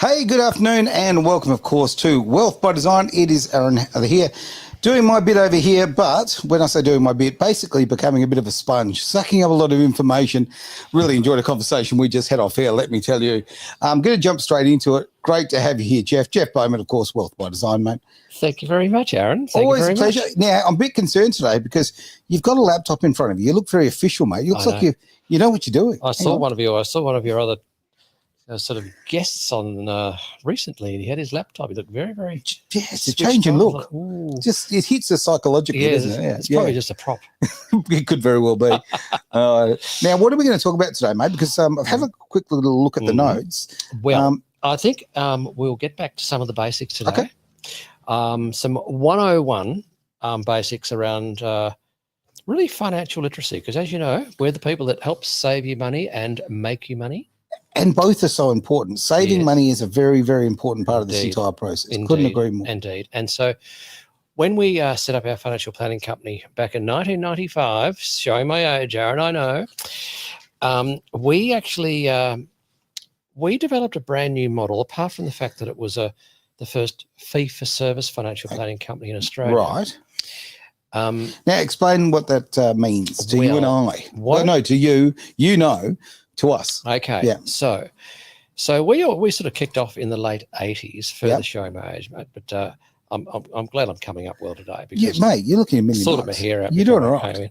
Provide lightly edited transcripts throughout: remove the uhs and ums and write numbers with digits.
Hey, good afternoon and welcome, of course, to Wealth by Design. It is Aaron here, doing my bit over here, but when I say doing my bit, basically becoming a bit of a sponge, sucking up a lot of information. Really enjoyed a conversation we just had off here, let me tell you. I'm going to jump straight into it. Great to have you here, Jeff. Jeff Bowman, of course, Wealth by Design, mate. Thank you very much, Aaron. Always a pleasure. Now, I'm a bit concerned today because you've got a laptop in front of you. You look very official, mate. You look like you know what you're doing. I saw one of your other sort of guests on recently, and he had his laptop. He looked very, very. Yeah, it's a change in look. Just it hits us psychologically, doesn't it? Yeah, it's probably just a prop. It could very well be. Now, what are we going to talk about today, mate? Because I've had a quick little look at the notes. Well, I think we'll get back to some of the basics today. Okay. Some 101 basics around really financial literacy, because as you know, we're the people that help save you money and make you money. And both are so important. Saving money is a very, very important part of this entire process. Indeed. Couldn't agree more. Indeed. And so when we set up our financial planning company back in 1995, showing my age, Aaron, I know, we actually we developed a brand new model, apart from the fact that it was the first fee-for-service financial planning company in Australia. Right. Now, explain what that means to you and I. Well, no, to you, to us. Okay. Yeah. So we sort of kicked off in the late 80s, further showing my age, mate. But I'm glad I'm coming up well today because mate, you're looking a million sort bucks. of my hair out. You're doing all right.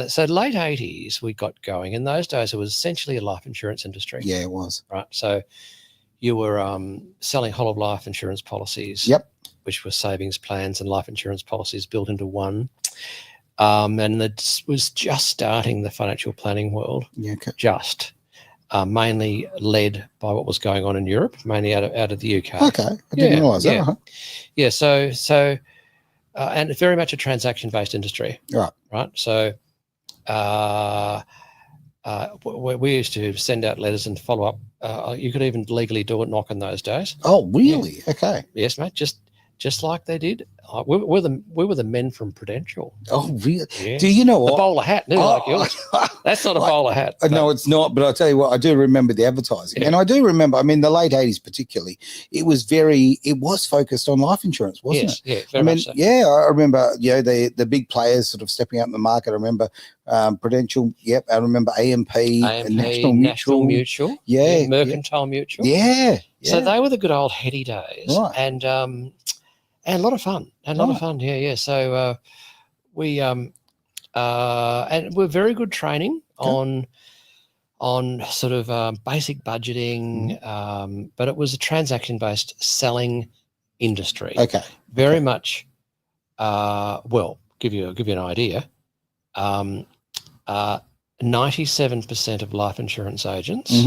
So late 80s we got going. In those days it was essentially a life insurance industry. Yeah, it was. Right. So you were selling whole of life insurance policies. Yep. Which were savings plans and life insurance policies built into one. And it was just starting the financial planning world. Yeah, okay. Just mainly led by what was going on in Europe, mainly out of the UK. Okay, I didn't realise that. Yeah, yeah. So and very much a transaction-based industry. Right. So we used to send out letters and follow up. You could even legally do it, knock in those days. Oh, really? Yeah. Okay. Yes, mate. Just like they did. We were the men from Prudential. Oh, really? Yeah. Do you know what? The bowler hat, like yours. That's not a bowler hat. No, it's not. But I'll tell you what, I do remember the advertising. Yeah. And I do remember, I mean, the late 80s particularly, it was focused on life insurance, wasn't it? Yeah, very much so. Yeah, I remember, the big players sort of stepping out in the market. I remember Prudential, I remember AMP and National Mutual. Yeah. Mercantile Mutual. Yeah. So they were the good old heady days. Right. And a lot of fun. Yeah. So we and we're very good training on sort of basic budgeting, but it was a transaction-based selling industry. Okay. Very much. Well, give you an idea. 97% of life insurance agents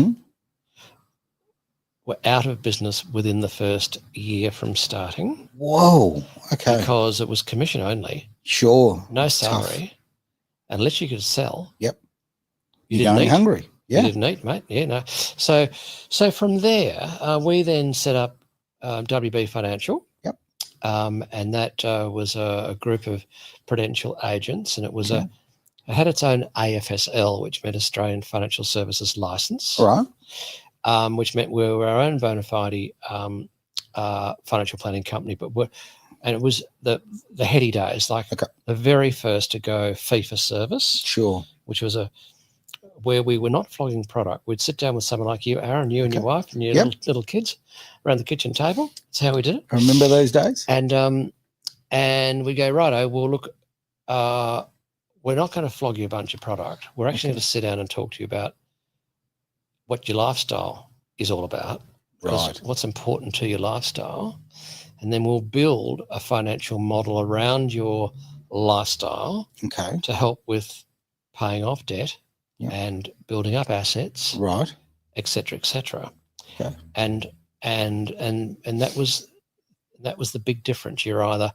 were out of business within the first year from starting. Whoa, okay. Because it was commission only. Sure. No salary. Tough. Unless you could sell. Yep. You're going hungry. Yeah. You didn't eat, mate. Yeah, no. So from there, we then set up WB Financial. Yep. And that was a group of Prudential agents, and it was it had its own AFSL, which meant Australian Financial Services License. Right. Which meant we were our own bona fide financial planning company, and it was the heady days, like the very first to go fee for service. Sure. Which was where we were not flogging product. We'd sit down with someone like you, Aaron, you and your wife and your little kids around the kitchen table. That's how we did it. I remember those days. And we go, righto, well, look, we're not going to flog you a bunch of product. We're actually going to sit down and talk to you about what your lifestyle is all about, right? What's important to your lifestyle, and then we'll build a financial model around your lifestyle, to help with paying off debt and building up assets, right? Etc. Etc. Okay. And that was the big difference. You're either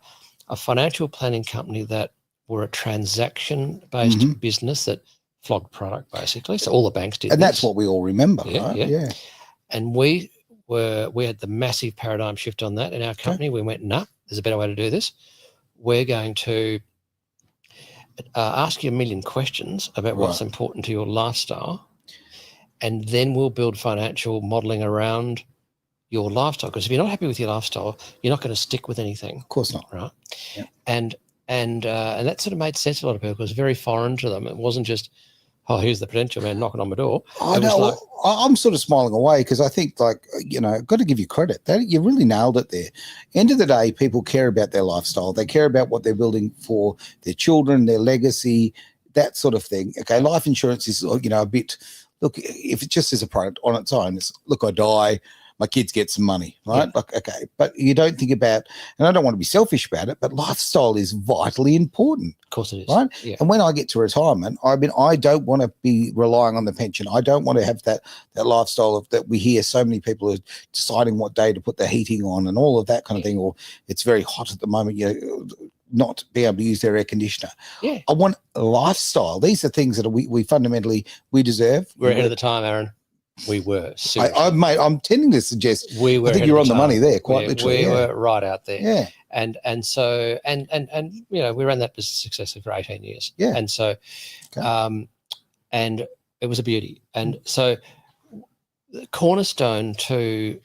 a financial planning company that were a transaction-based business that flogged product, basically. So all the banks did, and that's what we all remember, right? Yeah. And we had the massive paradigm shift on that in our company. We went, no, there's a better way to do this. We're going to ask you a million questions about what's important to your lifestyle, and then we'll build financial modelling around your lifestyle. Because if you're not happy with your lifestyle, you're not going to stick with anything. Of course not. Right? Yep. And that sort of made sense to a lot of people. It was very foreign to them. It wasn't just, oh, here's the Prudential man knocking on my door. I know. Like, I'm sort of smiling away because I think, like, I've got to give you credit. That you really nailed it there. End of the day, people care about their lifestyle. They care about what they're building for their children, their legacy, that sort of thing. Okay, life insurance is, a bit, look, if it just is a product on its own, it's, look, I die, my kids get some money, right? Like, okay, but you don't think about, and I don't want to be selfish about it, but lifestyle is vitally important. Of course it is. Right? Yeah. And when I get to retirement, I don't want to be relying on the pension. I don't want to have that lifestyle of that we hear so many people are deciding what day to put the heating on and all of that kind of thing, or it's very hot at the moment, not be able to use their air conditioner. Yeah. I want a lifestyle. These are things that we fundamentally, we deserve. We're ahead of the time, Aaron. We were. Mate, I'm tending to suggest we were. I think you're on the money there, quite literally. We were right out there. Yeah. And so we ran that business successfully for 18 years. Yeah. And so, and it was a beauty. And so, the cornerstone to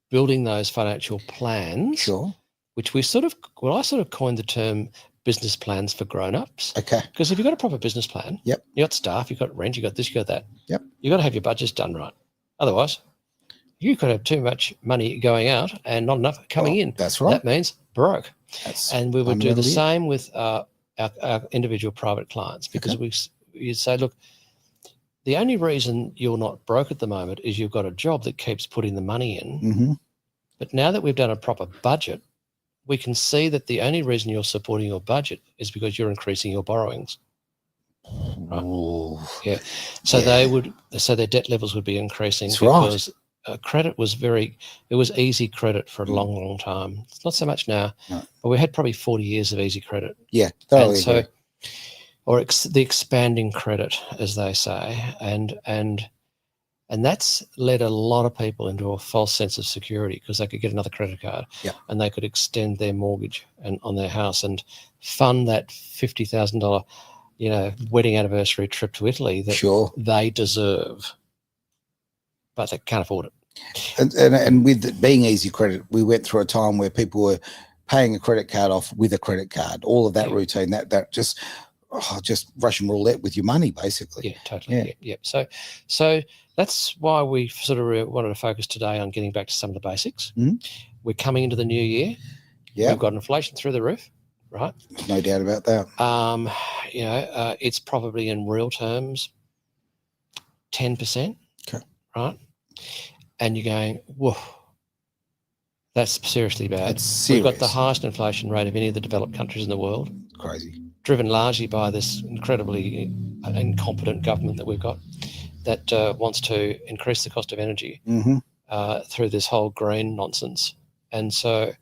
building those financial plans, Sure. which I sort of coined the term business plans for grown-ups. Okay. Because if you've got a proper business plan, yep, you got staff, you've got rent, you got this, you got that. Yep. You've got to have your budgets done right. Otherwise, you could have too much money going out and not enough coming in. That's right. That means broke. And we would do the it. same with our individual private clients, because you'd say, look, the only reason you're not broke at the moment is you've got a job that keeps putting the money in. Mm-hmm. But now that we've done a proper budget, we can see that the only reason you're supporting your budget is because you're increasing your borrowings. Right? Yeah. So their debt levels would be increasing. That's because credit was it was easy credit for a long, long time. It's not so much now, but we had probably 40 years of easy credit. Yeah. Totally. The expanding credit, as they say. And that's led a lot of people into a false sense of security, because they could get another credit card and they could extend their mortgage on their house and fund that $50,000, wedding anniversary trip to Italy that they deserve, but they can't afford it. And with it being easy credit, we went through a time where people were paying a credit card off with a credit card, all of that routine, that just Russian roulette with your money, basically. Yeah, totally. Yeah. So that's why we sort of wanted to focus today on getting back to some of the basics. Mm-hmm. We're coming into the new year. Yeah. We've got inflation through the roof, right? No doubt about that. It's probably in real terms 10%. Okay. Right? And you're going, whoa, that's seriously bad. That's serious. We've got the highest inflation rate of any of the developed countries in the world. Crazy. Driven largely by this incredibly incompetent government that we've got that wants to increase the cost of energy through this whole green nonsense. And so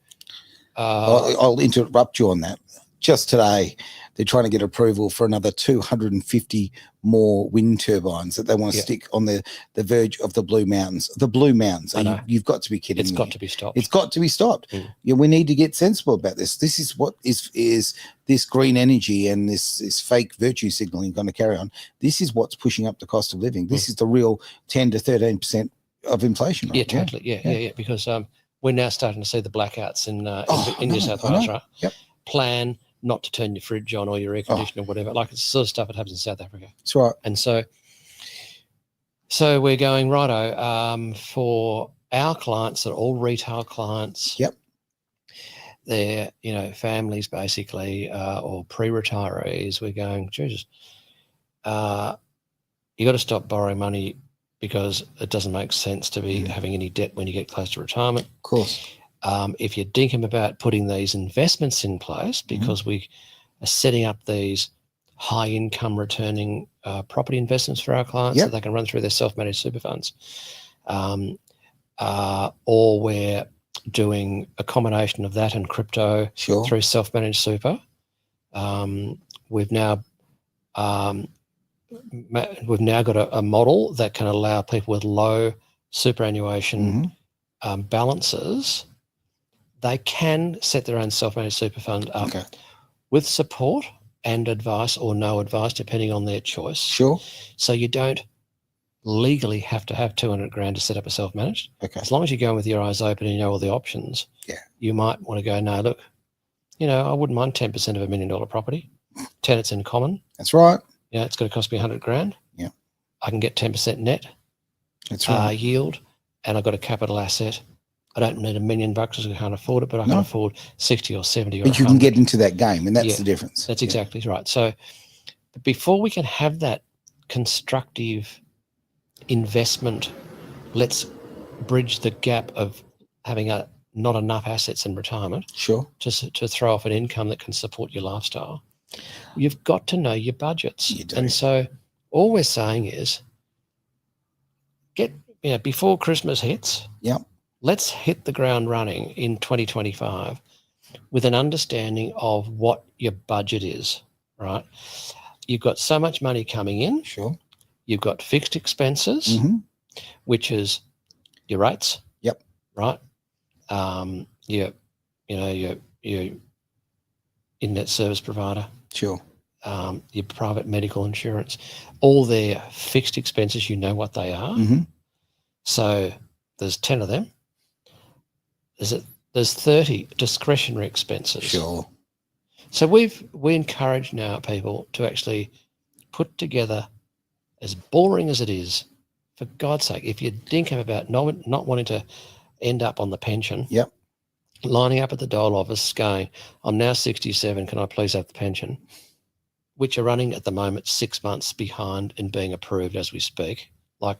I'll interrupt you on that. Just today, they're trying to get approval for another 250 more wind turbines that they want to stick on the verge of the Blue Mountains. The Blue Mountains. You've got to be kidding me. It's got to be stopped. It's got to be stopped. Yeah, we need to get sensible about this. This is what is this green energy and this fake virtue signaling going to carry on. This is what's pushing up the cost of living. This is the real 10 to 13% of inflation. Right? Yeah, totally. Yeah. Because we're now starting to see the blackouts in New South Wales, right? Yep. Plan not to turn your fridge on or your air conditioner or whatever. Like, it's the sort of stuff that happens in South Africa. That's right. And so we're going, righto, for our clients that are all retail clients. Yep. They're, families basically, or pre-retirees. We're going, Jesus, you got to stop borrowing money, because it doesn't make sense to be having any debt when you get close to retirement. Of course. If you're thinking about putting these investments in place, because we are setting up these high income returning property investments for our clients that they can run through their self-managed super funds, or we're doing a combination of that and crypto through self-managed super. We've now got a model that can allow people with low superannuation balances. They can set their own self-managed super fund up with support and advice, or no advice, depending on their choice. Sure. So you don't legally have to have 200 grand to set up a self-managed. Okay. As long as you're going with your eyes open and you know all the options, you might want to go, no, look, I wouldn't mind 10% of $1 million property. Tenants in common. That's right. It's going to cost me 100 grand. Yeah. I can get 10% net. That's right. Yield, and I've got a capital asset. I don't need $1 million because I can't afford it, but I can afford 60 or 70 or But you 100. can get into that game, and that's the difference. That's exactly right. So before we can have that constructive investment, let's bridge the gap of having not enough assets in retirement. Sure. To throw off an income that can support your lifestyle. You've got to know your budgets. You do. And so all we're saying is before Christmas hits, let's hit the ground running in 2025 with an understanding of what your budget is, right? You've got so much money coming in. Sure. You've got fixed expenses, which is your rates. Yep. Right. Your internet service provider. Sure. Your private medical insurance, all their fixed expenses, you know what they are. So there's 10 of them. There's 30 discretionary expenses. Sure. So we encourage now people to actually put together, as boring as it is, for God's sake, if you think about not wanting to end up on the pension, lining up at the dole office going, I'm now 67, can I please have the pension? Which are running at the moment 6 months behind in being approved as we speak, like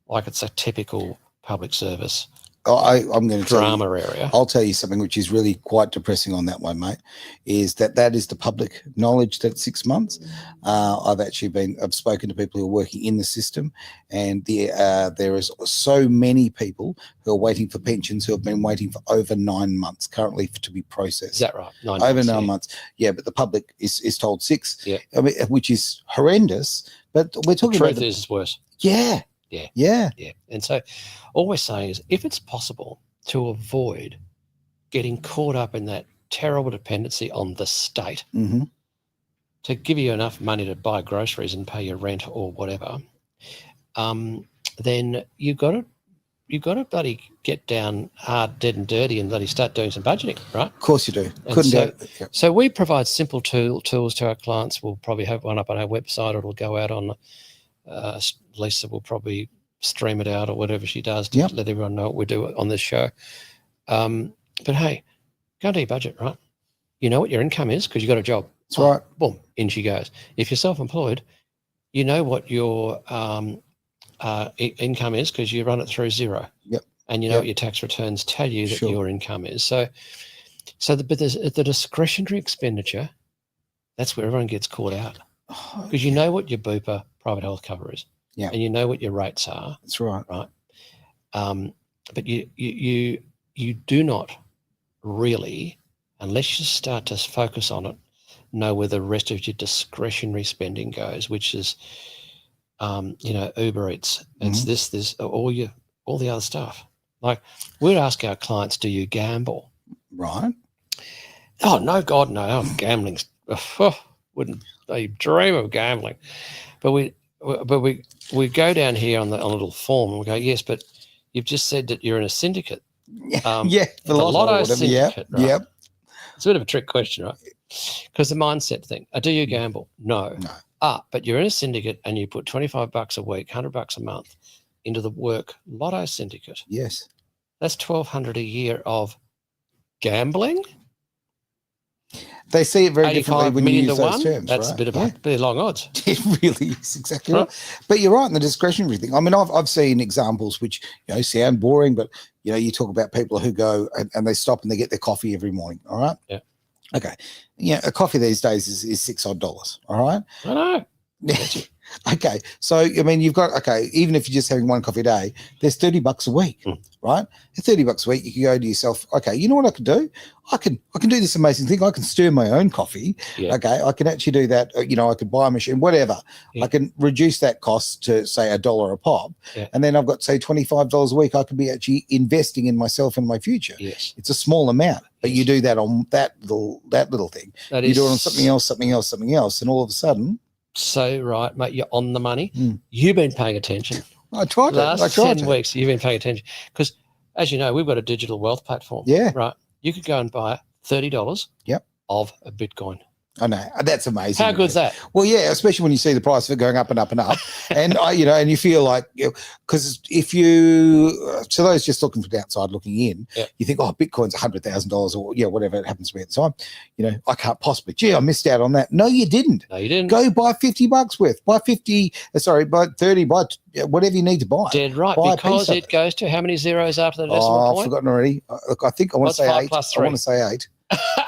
it's a typical public service I'm going to drama area. I'll tell you something which is really quite depressing on that one, mate, is that is the public knowledge that 6 months. I've spoken to people who are working in the system, and there is so many people who are waiting for pensions who have been waiting for over 9 months currently to be processed. Is that right? 9 months. Yeah, but the public is told 6. Yeah. I mean, which is horrendous. But we're talking the about truth is it's worse. Yeah. Yeah. Yeah. Yeah. And so all we're saying is if it's possible to avoid getting caught up in that terrible dependency on the state to give you enough money to buy groceries and pay your rent or whatever, then you've got to bloody get down hard, dead and dirty and bloody start doing some budgeting, right? Of course you do. So we provide simple tools to our clients. We'll probably have one up on our website, or it'll go out on Lisa will probably stream it out or whatever she does to let everyone know what we do on this show. But hey, go into your budget, right? You know what your income is because you got a job. That's right. Boom, in she goes. If you're self-employed, you know what your income is because you run it through zero. Yep. And you know what your tax returns tell you that your income is. So the discretionary expenditure, that's where everyone gets caught out. Because you know what your Bupa private health cover is. Yeah. And you know what your rates are. That's right. Right. But you do not really, unless you start to focus on it, know where the rest of your discretionary spending goes, which is Uber Eats. It's this all the other stuff. Like we'd ask our clients, do you gamble? Right. Oh no, God, no. Gambling's wouldn't they dream of gambling? But we go down here on a little form and we go, yes, but you've just said that you're in a syndicate. The lotto syndicate. Right? Yep. It's a bit of a trick question, right? Because the mindset thing. Do you gamble? No. But you're in a syndicate and you put $25 a week, $100 a month into the work lotto syndicate. Yes. That's $1,200 a year of gambling. They see it very differently when you use those terms. That's right? a bit of a long odds. It really is exactly right. But you're right in the discretionary thing. I mean, I've seen examples which sound boring, but you talk about people who go and they stop and they get their coffee every morning. All right. Yeah. Okay. A coffee these days is $6 odd. All right. I know. Okay. So, I mean, you've got, even if you're just having one coffee a day, there's $30 a week, right? At $30 a week, you can go to yourself, okay, you know what I can do? I can do this amazing thing. I can stir my own coffee. Yeah. Okay. I can actually do that. I could buy a machine, whatever. Yeah. I can reduce that cost to say $1 a pop. Yeah. And then I've got, say, $25 a week. I could be actually investing in myself and my future. Yes. It's a small amount, but you do that on that little thing. You do it on something else. And all of a sudden, so right, mate, you're on the money. You've been paying attention. I tried it. I Last tried 10 it. weeks, you've been paying attention. Because, as you know, we've got a digital wealth platform. Yeah. Right. You could go and buy $30 Yep. of a Bitcoin. I know. That's amazing. How good's that? Well, yeah, especially when you see the price of it going up and up and up. And, and you feel like, because if you, to those just looking from the outside looking in, Yep. you think, oh, Bitcoin's $100,000 or, whatever it happens to be at the time. I can't possibly, I missed out on that. No, you didn't. No, you didn't. Go buy $50 worth. Buy 50, buy 30, buy whatever you need to buy. Dead right, buy because it goes to how many zeros after the decimal point? I've forgotten already. Look, I think I want to say 8. Plus I 3? want to say 8.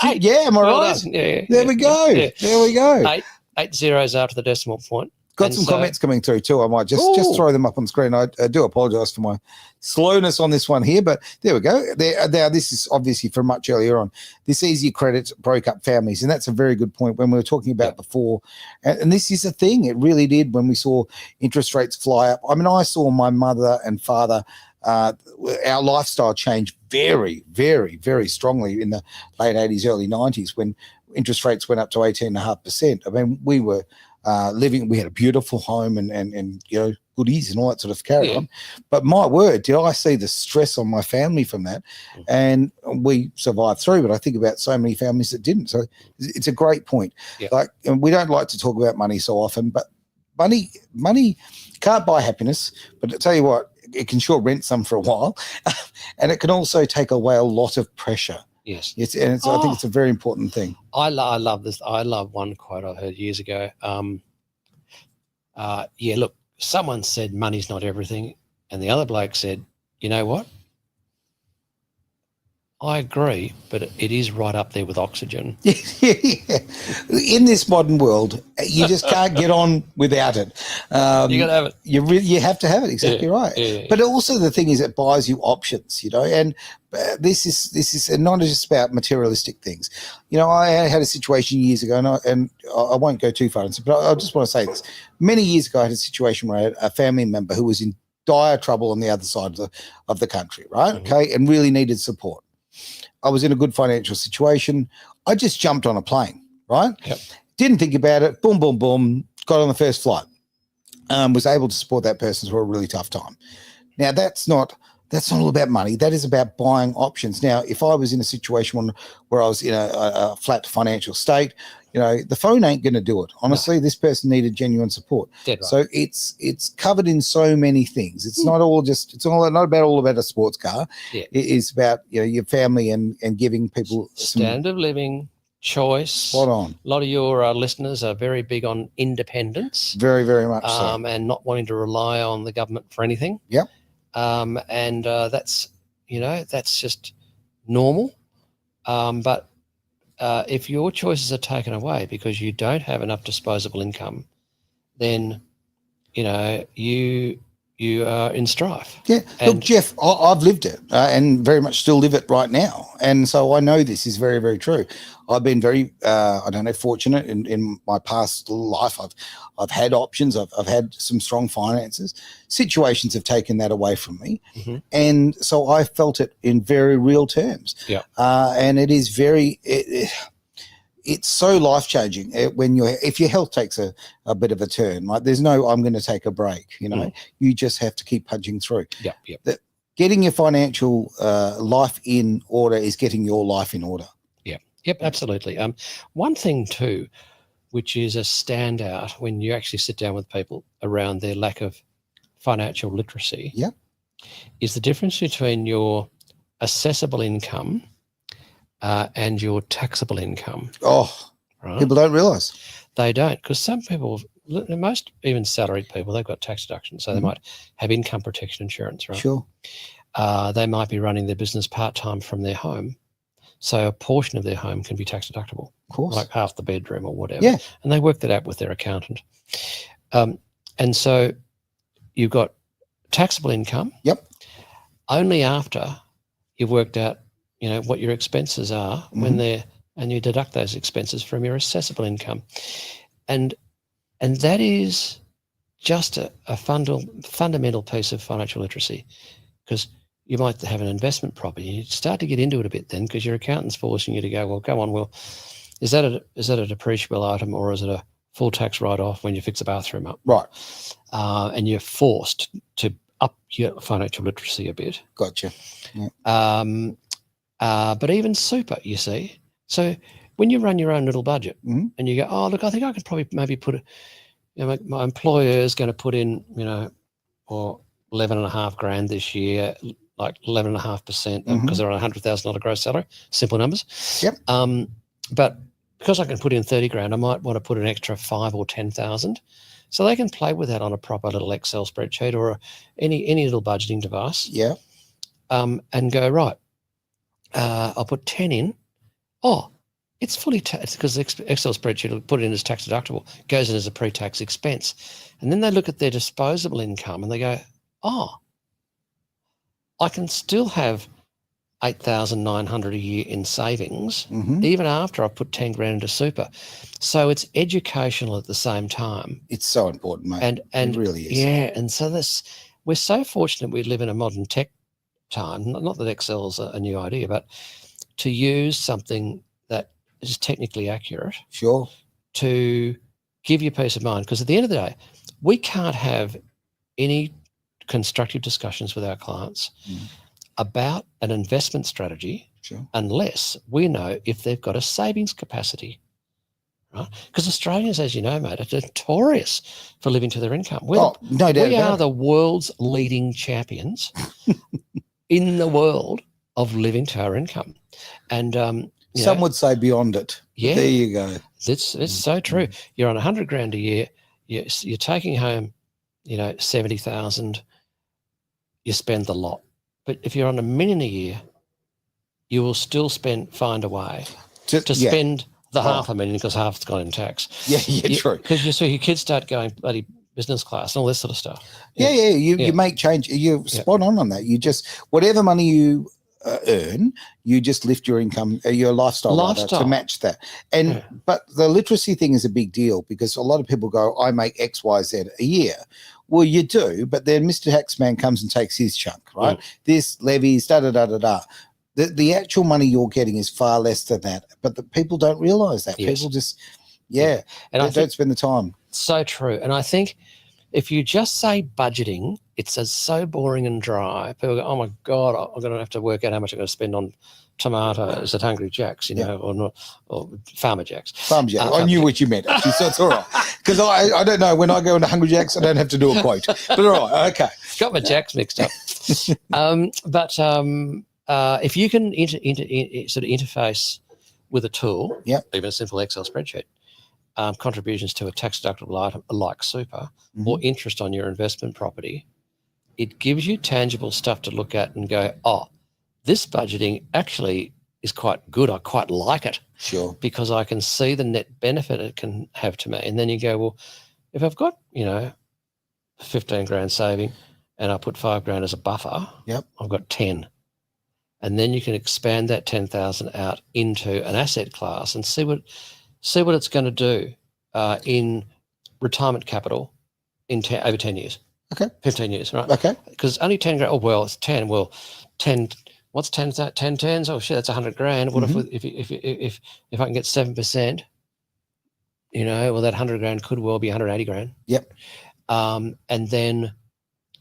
8. Yeah, am I Well right? done. Yeah, there we go. Yeah. There we go. 8 zeros after the decimal point. Got And some so- comments coming through too. I might just Ooh. throw them up on screen. I do apologise for my slowness on this one here, but there we go. There, this is obviously from much earlier on. This easy credit broke up families, and that's a very good point when we were talking about before. And this is a thing. It really did when we saw interest rates fly up. I mean, I saw my mother and father, our lifestyle change very, very, very strongly in the late 80s, early 90s when interest rates went up to 18.5%. I mean, we were we had a beautiful home and goodies and all that sort of carry on. But my word, did I see the stress on my family from that? And we survived through, but I think about so many families that didn't. So it's a great point. Like, and we don't like to talk about money so often, but money can't buy happiness. But I tell you what, it can sure rent some for a while, and it can also take away a lot of pressure. Yes. I think it's a very important thing. I love this. I love one quote I heard years ago. Look, someone said money's not everything, and the other bloke said, you know what? I agree, but it is right up there with oxygen. In this modern world, you just can't get on without it. You got to have it. You have to have it. Exactly right. Yeah. But also the thing is, it buys you options. And this is not just about materialistic things. I had a situation years ago, and I won't go too far into it, but I just want to say this. Many years ago, I had a situation where I had a family member who was in dire trouble on the other side of the country, right? Mm-hmm. Okay, and really needed support. I was in a good financial situation. I just jumped on a plane, right? Yep. Didn't think about it. Boom, boom, boom. Got on the first flight. Was able to support that person through a really tough time. Now, that's not all about money. That is about buying options. Now, if I was in a situation where I was in a flat financial state, the phone ain't going to do it. Honestly, This person needed genuine support. Dead right. So it's covered in so many things. It's not about a sports car. Yeah. It is about your family and giving people Standard of living, choice. Spot on. A lot of your listeners are very big on independence. Very, very much so. And not wanting to rely on the government for anything. Yep. And that's just normal. But if your choices are taken away because you don't have enough disposable income, then you are in strife. Yeah. Look, Jeff, I've lived it and very much still live it right now. And so I know this is very, very true. I've been very, fortunate in my past life. I've had options. I've had some strong finances. Situations have taken that away from me. Mm-hmm. And so I felt it in very real terms. Yeah. And it is it's so life-changing if your health takes a bit of a turn. Like there's no, I'm going to take a break. You just have to keep punching through. Yeah. Getting your financial life in order is getting your life in order. Yep, absolutely. One thing too, which is a standout when you actually sit down with people around their lack of financial literacy, is the difference between your assessable income and your taxable income. Oh, right? People don't realise. They don't, because some people, most even salaried people, they've got tax deductions, so they might have income protection insurance, right? Sure. They might be running their business part-time from their home. So a portion of their home can be tax deductible, of course, like half the bedroom or whatever. Yeah. And they work that out with their accountant. And so you've got taxable income. Yep. Only after you've worked out, what your expenses are and you deduct those expenses from your assessable income. And that is just a fundamental piece of financial literacy, because you might have an investment property. You start to get into it a bit then, because your accountant's forcing you to go, well, come on, is that a depreciable item, or is it full tax write-off when you fix a bathroom up. Right. And you're forced to up your financial literacy a bit. Gotcha. Yeah. But even super, you see. So when you run your own little budget and you go, oh, look, I think I could probably maybe put my employer is going to put in, or 11.5 grand this year, like 11.5%, because they're on $100,000 gross salary, simple numbers. Yep. But because I can put in 30 grand, I might want to put an extra 5 or 10,000. So they can play with that on a proper little Excel spreadsheet or any little budgeting device. Yeah. And go, right, I'll put 10 in. Oh, it's fully taxed because the Excel spreadsheet will put it in as tax deductible, goes in as a pre-tax expense. And then they look at their disposable income and they go, oh, I can still have 8,900 a year in savings, even after I put 10 grand into super. So it's educational at the same time. It's so important, mate. And it really is. Yeah. And so we're so fortunate we live in a modern tech time. Not that Excel's a new idea, but to use something that is technically accurate. Sure. To give you peace of mind. Because at the end of the day, we can't have any constructive discussions with our clients about an investment strategy unless we know if they've got a savings capacity, right? Because Australians, as you know, mate, are notorious for living to their income. No doubt we about are it. the world's leading champions in the world of living to our income. And some would say beyond it. Yeah. There you go. It's so true. You're on 100 grand a year. You're taking home, 70,000. You spend the lot. But if you're on $1 million a year, you will still find a way to spend the $500,000 because half's gone in tax. Yeah, true. Because your kids start going bloody business class and all this sort of stuff. You make change. You're spot on that. You just, whatever money you earn, you just lift your income, your lifestyle rather, to match that. And but the literacy thing is a big deal because a lot of people go, I make X, Y, Z a year. Well, you do, but then Mr. Taxman comes and takes his chunk, right? This levies, da-da-da-da-da. The actual money you're getting is far less than that, but the people don't realise that. Yes. People just, And they don't spend the time. So true. And I think if you just say budgeting, it's so boring and dry. People go, oh, my God, I'm going to have to work out how much I'm going to spend on tomatoes at Hungry Jack's, or Farmer Jack's. Farmer Jack's. I knew what you meant, actually, so it's all right. Because I don't know, when I go into Hungry Jack's, I don't have to do a quote. But all right, okay. Got my Jacks mixed up. If you can sort of interface with a tool, even a simple Excel spreadsheet, contributions to a tax-deductible item like super or interest on your investment property, it gives you tangible stuff to look at and go, oh, this budgeting actually is quite good. I quite like it. Sure. Because I can see the net benefit it can have to me. And then you go, well, if I've got, 15 grand saving and I put 5 grand as a buffer, I've got 10. And then you can expand that 10,000 out into an asset class and see what it's going to do in retirement capital in over 10 years. Okay. 15 years, right? Okay. Because only 10 grand. Oh, well, it's 10. Well, 10. What's 10? Is that 10 tens? Oh shit, that's 100 grand. What if I can get 7%? Well, that 100 grand could well be 180 grand. Yep. And then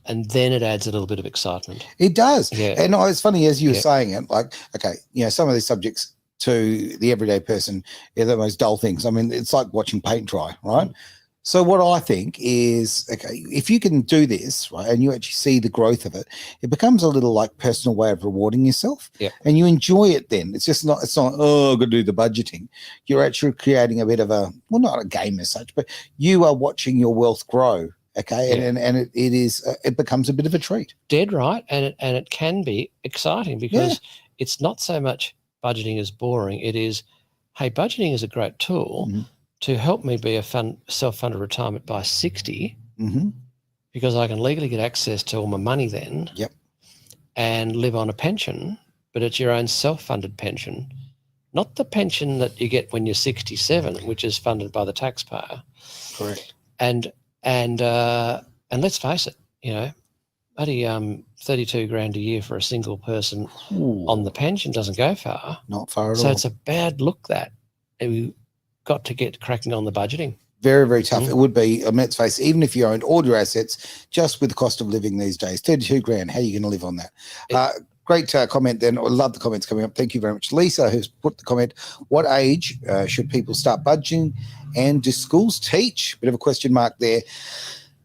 it adds a little bit of excitement. It does. Yeah. And it's funny as you were saying it, like, okay, some of these subjects to the everyday person are the most dull things. I mean, it's like watching paint dry, right? So what I think is, okay, if you can do this, right, and you actually see the growth of it, it becomes a little like personal way of rewarding yourself. Yeah. And you enjoy it then. It's not, oh, I've got to do the budgeting. You're actually creating a bit of not a game as such, but you are watching your wealth grow. Okay. Yeah. And it becomes a bit of a treat. Dead right. And it can be exciting because it's not so much budgeting is boring. It is, hey, budgeting is a great tool to help me be a self-funded retirement by 60 because I can legally get access to all my money then and live on a pension, but it's your own self-funded pension, not the pension that you get when you're 67, which is funded by the taxpayer. Correct. And let's face it, only 32 grand a year for a single person on the pension doesn't go far. Not far at all. So it's a bad look that we've got to get cracking on the budgeting. Very, very tough. It would be, I mean, let's face it, even if you owned all your assets, just with the cost of living these days, 32 grand, how are you going to live on that? Great comment then. I love the comments coming up. Thank you very much. Lisa, who's put the comment, what age should people start budgeting, and do schools teach? Bit of a question mark there.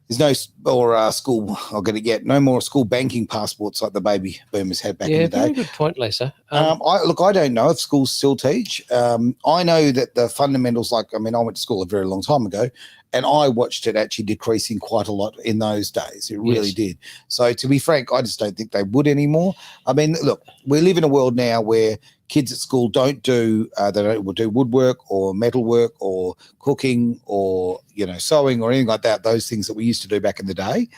There's no school, I'm going to get no more school banking passports like the baby boomers had back in the day. Yeah, very good point, Lisa. I don't know if schools still teach. I know that the fundamentals, I went to school a very long time ago, and I watched it actually decreasing quite a lot in those days. It really did. So to be frank, I just don't think they would anymore. I mean, look, we live in a world now where kids at school don't do woodwork or metalwork or cooking or sewing or anything like that. Those things that we used to do back in the day,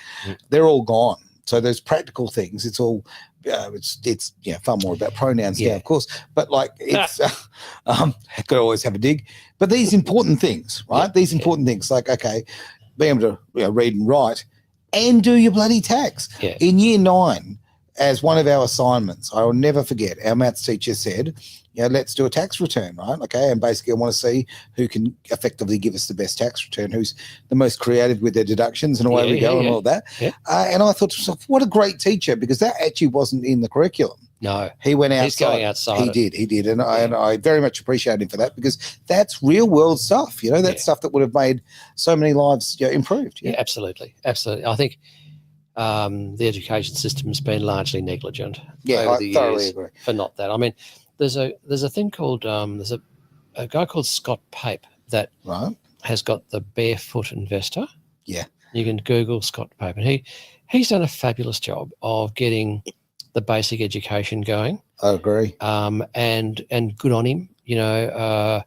they're all gone. So those practical things, it's all it's far more about pronouns now, of course. But it's could always have a dig. But these important things, right? These important things, like being able to read and write and do your bloody tax. Yeah. In year 9, as one of our assignments, I will never forget, our maths teacher said, let's do a tax return, right? Okay, and basically I want to see who can effectively give us the best tax return, who's the most creative with their deductions, and away we go and all that. Yeah. And I thought to myself, what a great teacher, because that actually wasn't in the curriculum. No. He went outside. He's going outside. He did. And I very much appreciate him for that, because that's real world stuff, that's stuff that would have made so many lives improved. Yeah, absolutely. Absolutely. I think the education system's been largely negligent over the years agree. for not that. I mean, there's a thing called there's a guy called Scott Pape that has got the Barefoot Investor. Yeah, you can Google Scott Pape, and he's done a fabulous job of getting the basic education going. I agree. And good on him. If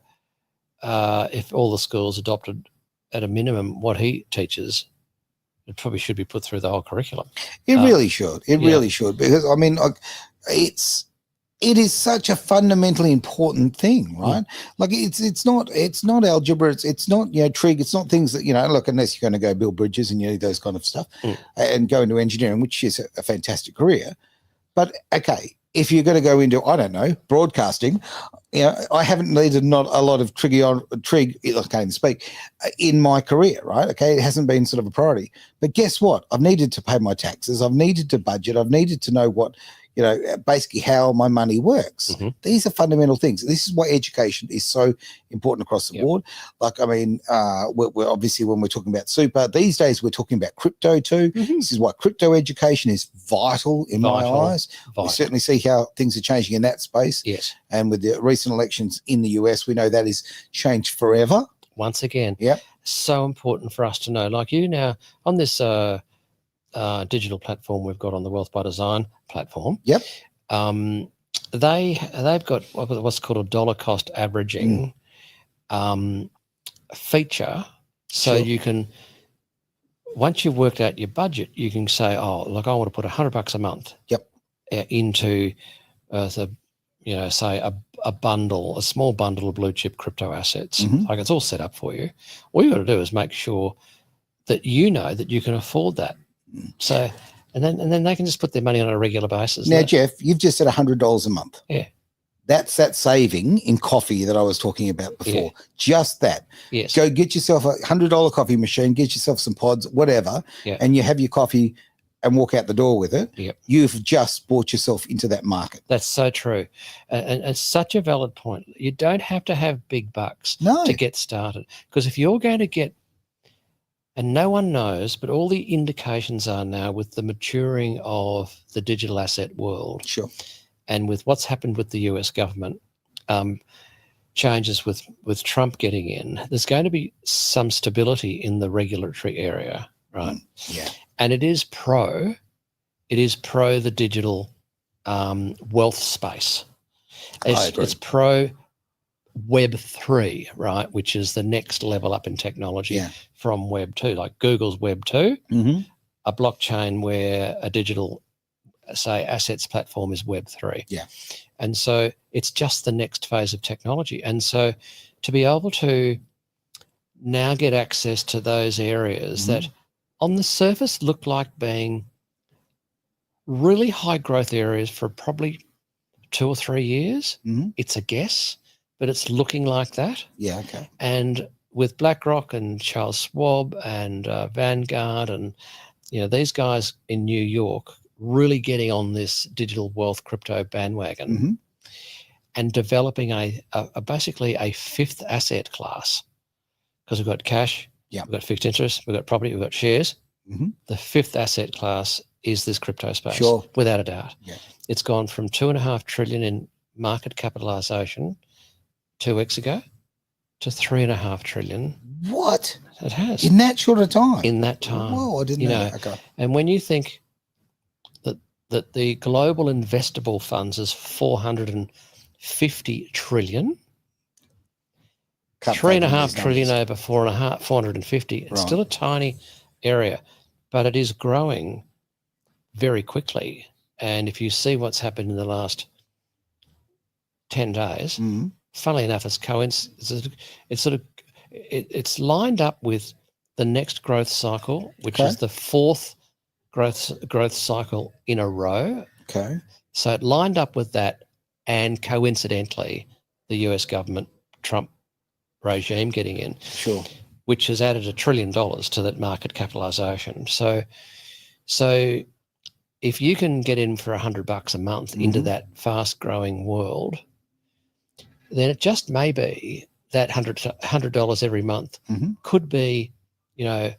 all the schools adopted at a minimum what he teaches, it probably should be put through the whole curriculum. It really should. It really should, because it is such a fundamentally important thing, right? Like it's not algebra, it's not trig, it's not things that look, unless you're going to go build bridges and those kind of stuff, and go into engineering, which is a fantastic career. But if you're going to go into, I don't know, broadcasting, I haven't needed not a lot of trig, I can't even speak, in my career, right? Okay, it hasn't been sort of a priority. But guess what? I've needed to pay my taxes. I've needed to budget. I've needed to know what, basically how my money works. These are fundamental things. This is why education is so important across the board. We're obviously, when we're talking about super, these days we're talking about crypto too. This is why crypto education is vital in my eyes. We certainly see how things are changing in that space. Yes. And with the recent elections in the US, we know that is changed forever. Once again. Yep. So important for us to know. Like now on this digital platform we've got on the Wealth by Design platform. Yep. They've got what's called a dollar cost averaging feature. So you can, once you've worked out your budget, you can say, oh, look, I want to put $100 a month. Yep. Into say a bundle, a small bundle of blue chip crypto assets. Like, it's all set up for you. All you got to do is make sure that that you can afford that. So, and then they can just put their money on a regular basis. Now, Jeff, you've just said $100 a month. Yeah. That's that saving in coffee that I was talking about before. Yeah. Just that. Yes. Go get yourself a $100 coffee machine, get yourself some pods, whatever, and you have your coffee and walk out the door with it. Yep. You've just brought yourself into that market. That's so true. And it's such a valid point. You don't have to have big bucks to get started. Because if you're going to get, and no one knows, but all the indications are now with the maturing of the digital asset world. Sure. And with what's happened with the US government, changes with Trump getting in, there's going to be some stability in the regulatory area, right? Yeah. And it is pro the digital wealth space. It's pro Web3, right, which is the next level up in technology from Web 2, like Google's Web 2, a blockchain where a digital, say, assets platform is Web 3. Yeah. And so it's just the next phase of technology. And so to be able to now get access to those areas that on the surface look like being really high growth areas for probably 2 or 3 years, it's a guess, but it's looking like that. Yeah, okay. And with BlackRock and Charles Schwab and Vanguard and these guys in New York really getting on this digital wealth crypto bandwagon and developing basically a fifth asset class, because we've got cash, we've got fixed interest, we've got property, we've got shares. The fifth asset class is this crypto space, without a doubt. It's gone from 2.5 trillion in market capitalization 2 weeks ago to 3.5 trillion. What? It has. In that short of time? In that time. Whoa, I didn't know that. Okay. And when you think that the global investable funds is 450 trillion, 3.5 trillion over 450, it's still a tiny area, but it is growing very quickly. And if you see what's happened in the last 10 days, funnily enough, it's lined up with the next growth cycle, which is the fourth growth cycle in a row. Okay. So it lined up with that, and coincidentally, the US government Trump regime getting in, which has added $1 trillion to that market capitalization. So if you can get in for $100 a month into that fast-growing world, then it just may be that $100 every month could be, it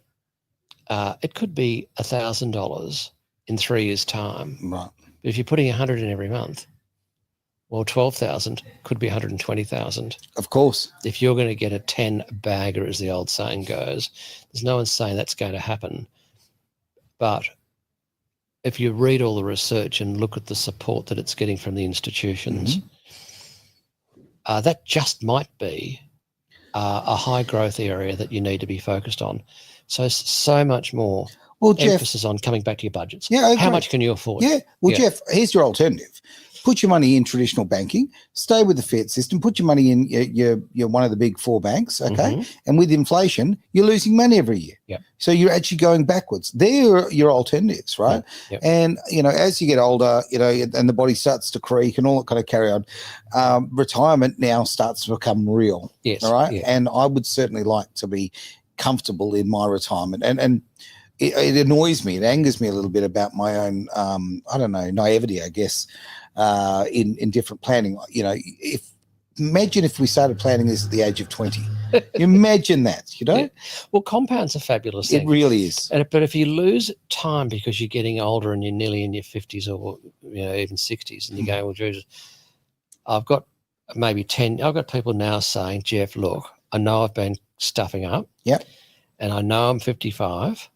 could be $1,000 in 3 years' time. Right. But if you're putting 100 in every month, well, 12,000 could be 120,000. Of course. If you're going to get a 10 bagger, as the old saying goes, there's no one saying that's going to happen. But if you read all the research and look at the support that it's getting from the institutions, that just might be a high growth area that you need to be focused on. So much more emphasis on coming back to your budgets. Yeah, how much can you afford? Yeah. Well, Jeff, here's your alternative. Put your money in traditional banking, stay with the fiat system, put your money in you're one of the big 4 banks, okay? And with inflation, you're losing money every year. Yep. So you're actually going backwards. They're your alternatives, right? Yep. And, as you get older, and the body starts to creak and all that kind of carry on, retirement now starts to become real. Yes. All right? Yeah. And I would certainly like to be comfortable in my retirement. And it annoys me, it angers me a little bit about my own, naivety, I guess, in different planning. Imagine if we started planning this at the age of 20. Imagine that, Yeah. Well, compound's a fabulous thing. It really is. But if you lose time because you're getting older and you're nearly in your 50s or even 60s, and you're going, well, Jesus, I've got people now saying, Jeff, look, I know I've been stuffing up. Yep. And I know I'm 55,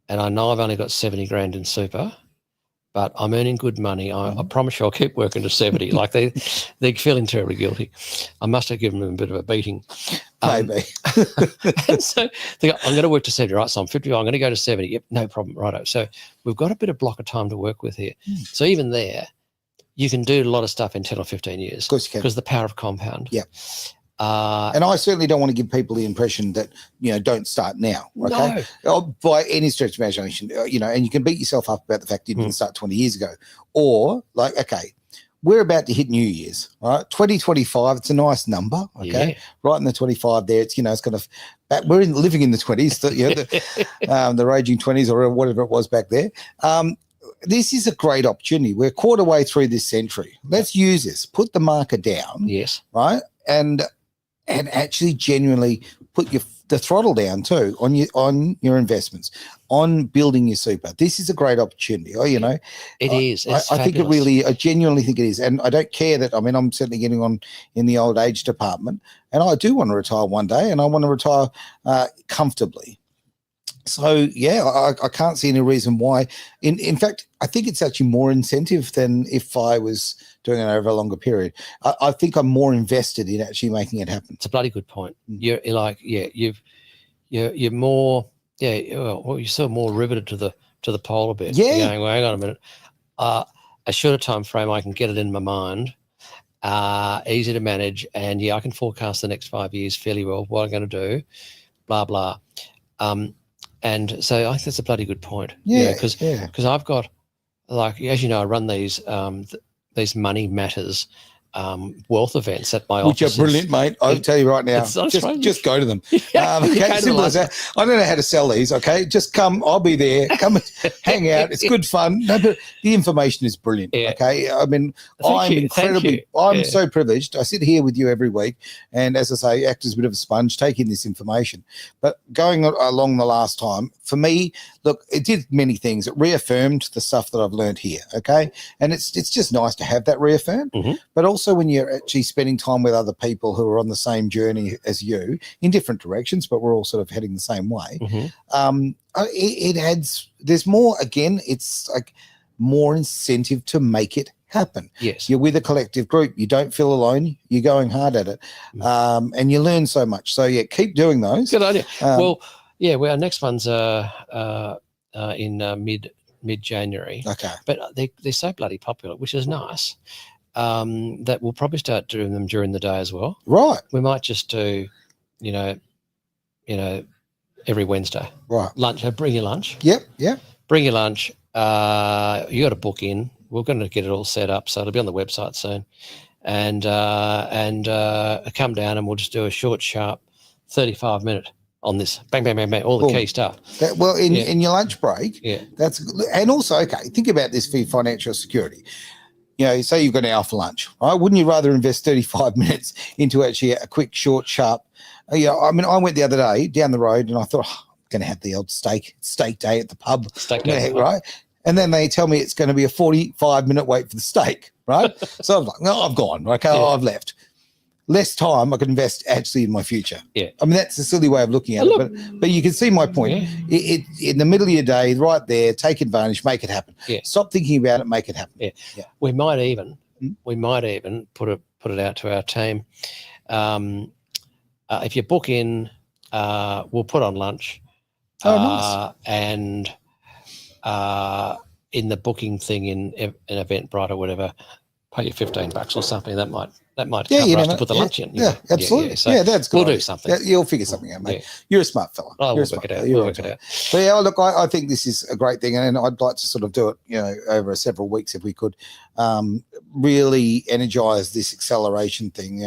and I know I've only got 70 grand in super, but I'm earning good money. I promise you I'll keep working to 70. Like they're feeling terribly guilty. I must have given them a bit of a beating. Maybe. And so they go, I'm going to work to 70, right? So I'm 55, I'm going to go to 70. Yep, no problem, righto. So we've got a bit of block of time to work with here. So even there, you can do a lot of stuff in 10 or 15 years. Of course you can. Because the power of compound. Yeah. And I certainly don't want to give people the impression that, don't start now, okay? No. By any stretch of imagination, and you can beat yourself up about the fact you didn't start 20 years ago. Or, we're about to hit New Year's, all right? 2025, it's a nice number, okay? Yeah. Right in the 25 there, it's, it's kind of, we're living in the 20s, the raging 20s or whatever it was back there. This is a great opportunity. We're a quarter way through this century. Let's use this. Put the marker down. Yes. Right? And actually genuinely put the throttle down too on your investments, on building your super. This is a great opportunity. It is. I think I genuinely think it is. And I don't care that, I'm certainly getting on in the old age department, and I do want to retire one day, and I want to retire comfortably. So, I can't see any reason why. In fact, I think it's actually more incentive than if I was doing it over a longer period. I think I'm more invested in actually making it happen. It's a bloody good point. You're more, you're sort of more riveted to the pole a bit. Yeah. You're going, well, hang on a minute. A shorter time frame, I can get it in my mind. Easy to manage, and I can forecast the next 5 years fairly well. What I'm going to do, blah blah. And so I think that's a bloody good point. Yeah, because I've got, as you know, I run these money matters wealth events at my Which offices. are brilliant, mate. I'll tell you right now. It's not Just go to them. Yeah, Okay, go to the simple as that. I don't know how to sell these. Okay, just come. I'll be there. Come and hang out. It's good fun. No, but the information is brilliant. Yeah. Okay, I mean, Thank you. I'm so privileged. I sit here with you every week, and as I say, act as a bit of a sponge, take in this information. But going along the last time, for me, look, it did many things. It reaffirmed the stuff that I've learned here. Okay, and it's just nice to have that reaffirmed. Mm-hmm. But also when you're actually spending time with other people who are on the same journey as you in different directions, but we're all sort of heading the same way. Mm-hmm. It adds, there's more, again, it's like more incentive to make it happen. Yes. You're with a collective group. You don't feel alone. You're going hard at it. And you learn so much. So yeah, keep doing those. Good idea. Well, our next one's in mid-January. Okay. But they're so bloody popular, which is nice. That we'll probably start doing them during the day as well. Right. We might just do, every Wednesday. Right. Lunch. Bring your lunch. Yep. Yep. Bring your lunch. You got to book in. We're going to get it all set up, so it'll be on the website soon. And come down and we'll just do a short, sharp 35-minute on this. Bang, bang, bang, bang, all the key stuff. In your lunch break, that's, and also, okay, think about this for your financial security. Say you've got an hour for lunch, right? Wouldn't you rather invest 35 minutes into actually a quick, short, sharp? I mean, I went the other day down the road and I thought, I'm going to have the old steak day at the pub. Steak day. Right? And then they tell me it's going to be a 45-minute wait for the steak, right? So I'm like, no, I've gone. Okay, I've left. Less time I could invest actually in my future. Yeah. I mean, that's a silly way of looking at it, but you can see my point. Yeah. It in the middle of your day, right there, take advantage, make it happen. Yeah. Stop thinking about it, make it happen. Yeah. We might even put it out to our team. If you book in, we'll put on lunch. Nice. And in the booking thing in an Eventbrite or whatever, pay you $15 or something. That might cover us to put the lunch in. Yeah, absolutely. So that's good. We'll do something. You'll figure something out, mate. You're a smart fella. Oh, You're we'll work it out. We'll work it out. But yeah, look, I think this is a great thing, and I'd like to sort of do it, over several weeks if we could. Really energize this acceleration thing.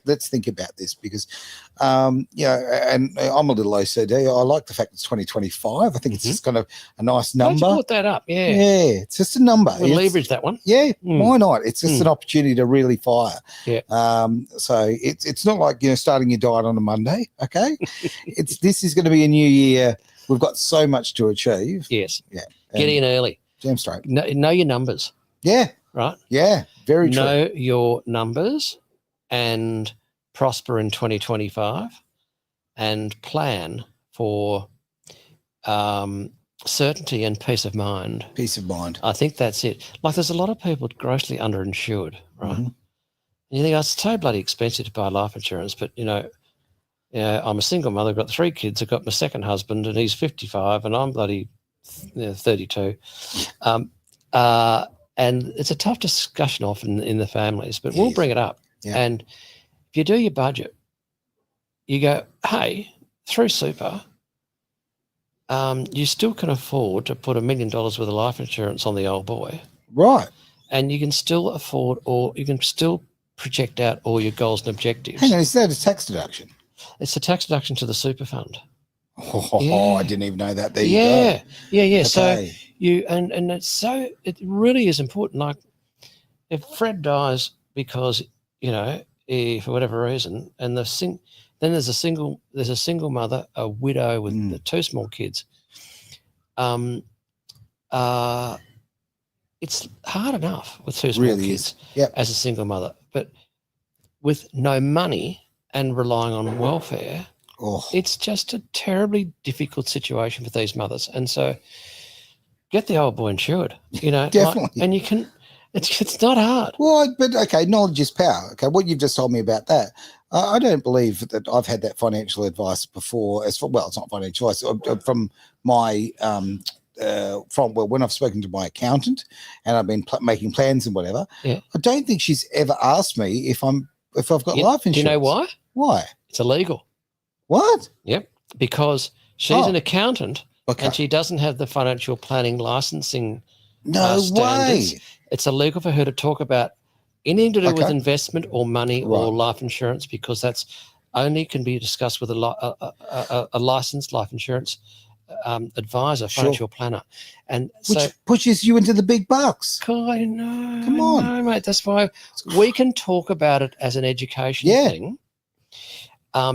Let's think about this because, and I'm a little OCD. I like the fact it's 2025. I think it's just kind of a nice number. Why'd you put that up? Yeah. Yeah, it's just a number. We'll leverage that one. Yeah, why not? It's just an opportunity to really fire. Yeah. So it's not like starting your diet on a Monday. Okay, this is going to be a new year. We've got so much to achieve. Yes. Yeah. Get in early. Jam straight. Know your numbers. Yeah. Right. Yeah. Very true. Know your numbers and prosper in 2025, and plan for certainty and peace of mind. Peace of mind. I think that's it. Like, there's a lot of people grossly underinsured, right? And you think, it's so bloody expensive to buy life insurance, but I'm a single mother, I've got 3 kids, I've got my second husband, and he's 55, and I'm bloody 32. And it's a tough discussion often in the families, but we'll bring it up. Yeah. And if you do your budget, you go, hey, through super, you still can afford to put $1 million worth of life insurance on the old boy. Right. And you can still afford, or you can still project out all your goals and objectives. Hang on, is that a tax deduction? It's a tax deduction to the super fund. I didn't even know that. There you go. Yeah. Okay. So and it's so, it really is important. Like, if Fred dies because, for whatever reason, and then there's a single mother, a widow with the 2 small kids. It's hard enough with 2 small kids as a single mother, but with no money and relying on welfare, it's just a terribly difficult situation for these mothers. And so get the old boy insured, Definitely. and you can, it's not hard. Well, but okay, knowledge is power. Okay, what you've just told me about that, I don't believe that I've had that financial advice before. It's not financial advice from my when I've spoken to my accountant and I've been making plans and whatever. Yeah. I don't think she's ever asked me if I've got life insurance. Do you know why? Why? It's illegal. What? Yep. Because she's an accountant, okay, and she doesn't have the financial planning licensing standards. Way. It's illegal for her to talk about anything to do with Okay. investment or money Right. or life insurance, because that's only can be discussed with a licensed life insurance advisor, Sure. financial planner. And Which so, pushes you into the big bucks. I know, Come on. I know, mate. That's why we can talk about it as an education Yeah. thing.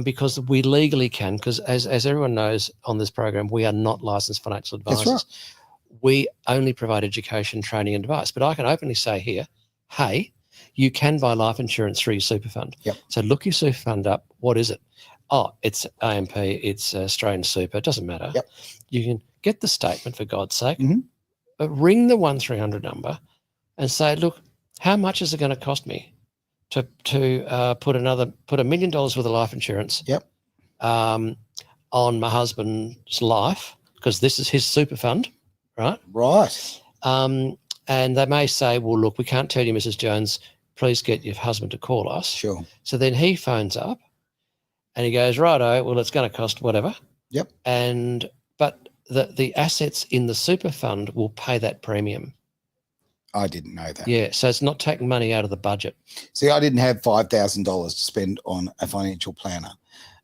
Because we legally can, because as everyone knows on this program, we are not licensed financial advisors. That's right. We only provide education, training, and advice. But I can openly say here, hey, you can buy life insurance through your super fund. Yep. So look your super fund up. What is it? Oh, it's AMP, it's Australian Super. It doesn't matter. Yep. You can get the statement, for God's sake, Mhm. but ring the 1300 number and say, look, how much is it going to cost me to put $1 million worth of life insurance Yep. on my husband's life, because this is his super fund, right? Right. And they may say, well, look, we can't tell you, Mrs. Jones, please get your husband to call us. Sure. So then he phones up and he goes, righto, well, it's going to cost whatever. Yep. But the assets in the super fund will pay that premium. I didn't know that. Yeah, so it's not taking money out of the budget. See, I didn't have $5,000 to spend on a financial planner.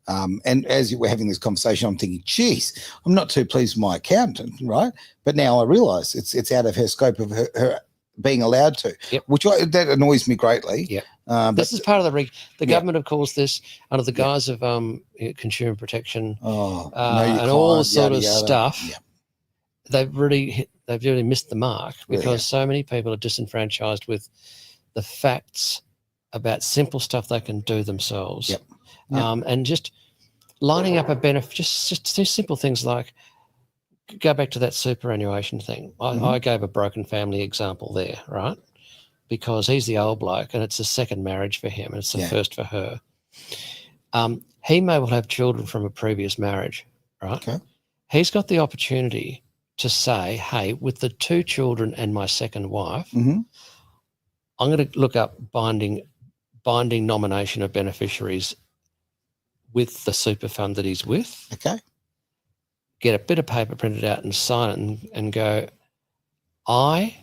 And as you were having this conversation, I'm thinking, geez, I'm not too pleased with my accountant, right? But now I realise it's out of her scope of her being allowed to, Yep. that annoys me greatly. Yeah. This is part of the yeah. government, of course, this under the guise of consumer protection know your and all client, the sort yada, of yada. stuff. Yeah. They've really missed the mark, because Really, yeah. so many people are disenfranchised with the facts about simple stuff they can do themselves. Yep. Yep. And just lining up a benefit, just simple things like, go back to that superannuation thing. I gave a broken family example there, right? Because he's the old bloke and it's a second marriage for him and it's the first for her. He may well have children from a previous marriage, right? Okay. He's got the opportunity to say, hey, with the 2 children and my second wife, Mm-hmm. I'm going to look up binding nomination of beneficiaries with the super fund that he's with. Okay. Get a bit of paper printed out and sign it and go, I,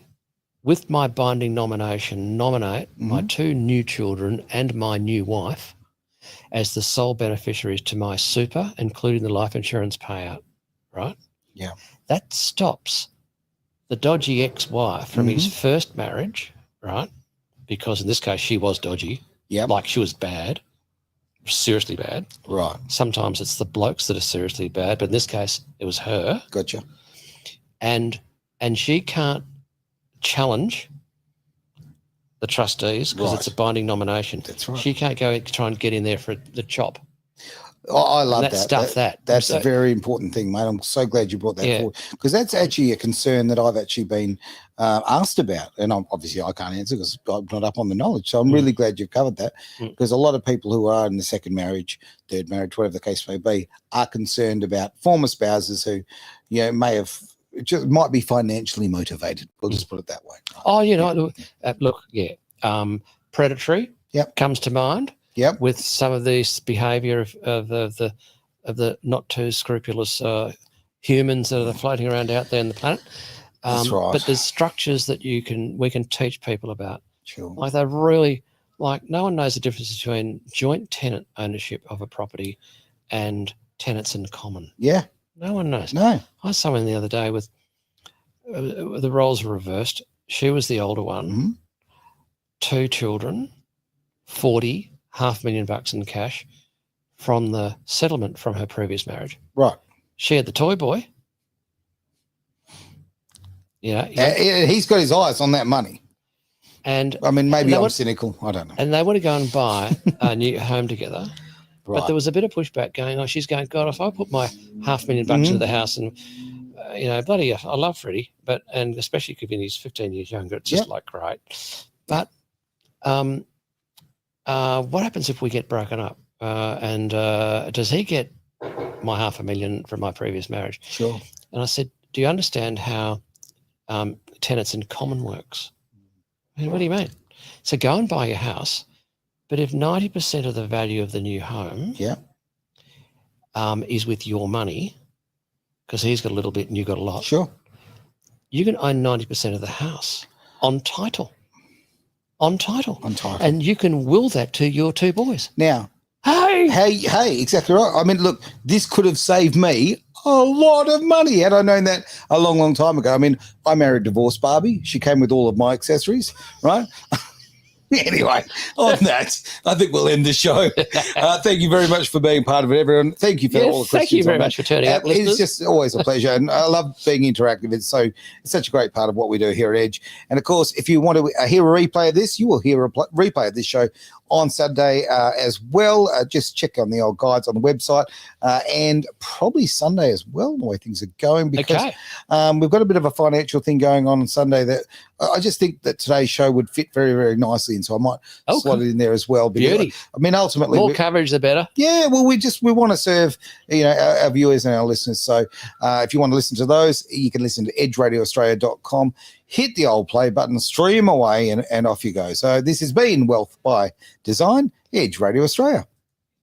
with my binding nomination, nominate my 2 new children and my new wife as the sole beneficiaries to my super, including the life insurance payout, right? Yeah. That stops the dodgy ex-wife from his first marriage, right? Because in this case, she was dodgy. Yeah. Like she was bad, seriously bad. Right. Sometimes it's the blokes that are seriously bad, but in this case, it was her. Gotcha. And she can't challenge the trustees because it's a binding nomination. That's right. She can't go try and get in there for the chop. I love that. That's a very important thing, mate. I'm so glad you brought that forward, because that's actually a concern that I've actually been asked about, and obviously I can't answer because I'm not up on the knowledge. So I'm really glad you've covered that, because a lot of people who are in the second marriage, third marriage, whatever the case may be, are concerned about former spouses who, might be financially motivated. We'll just put it that way. Oh, look, predatory comes to mind. Yep. With some of this behaviour of the not too scrupulous humans that are floating around out there on the planet. That's right. But there's structures that we can teach people about. Sure. Like they're really no one knows the difference between joint tenant ownership of a property and tenants in common. Yeah. No one knows. No. I saw someone the other day with the roles were reversed. She was the older one, 2 children, 40. $500,000 in cash from the settlement from her previous marriage. Right. She had the toy boy. He's got his eyes on that money. And I mean, maybe I'm cynical. I don't know. And they want to go and buy a new home together. Right. But there was a bit of pushback going on. She's going, God, if I put my $500,000 into the house and, bloody, I love Freddie, and especially when he's 15 years younger, it's just great. But, what happens if we get broken up? And does he get my $500,000 from my previous marriage? Sure. And I said, do you understand how tenants in common works? I mean, what do you mean? So go and buy your house, but if 90% of the value of the new home is with your money, because he's got a little bit and you got a lot, sure, you can own 90% of the house on title. on title. On title. And you can will that to your two boys. Now, Hey, exactly right. I mean, look, this could have saved me a lot of money had I known that a long, long time ago. I mean, I married divorce Barbie. She came with all of my accessories, right? Anyway, on that, I think we'll end the show. Thank you very much for being part of it, everyone. Thank you for all the questions. Thank you very much for turning up, listeners. It's just always a pleasure, and I love being interactive. It's such a great part of what we do here at Edge. And of course, if you want to hear a replay of this, you will hear a replay of this show on Saturday as well. Just check on the old guides on the website, and probably Sunday as well, the way things are going, because we've got a bit of a financial thing going on Sunday that I just think that today's show would fit very, very nicely, and so I might slot it in there as well. Because, Beauty. I mean, ultimately, more coverage, the better. Yeah, well, we want to serve our viewers and our listeners. So if you want to listen to those, you can listen to edgeradioaustralia.com. Hit the old play button, stream away, and off you go. So this has been Wealth by Design, Edge Radio Australia.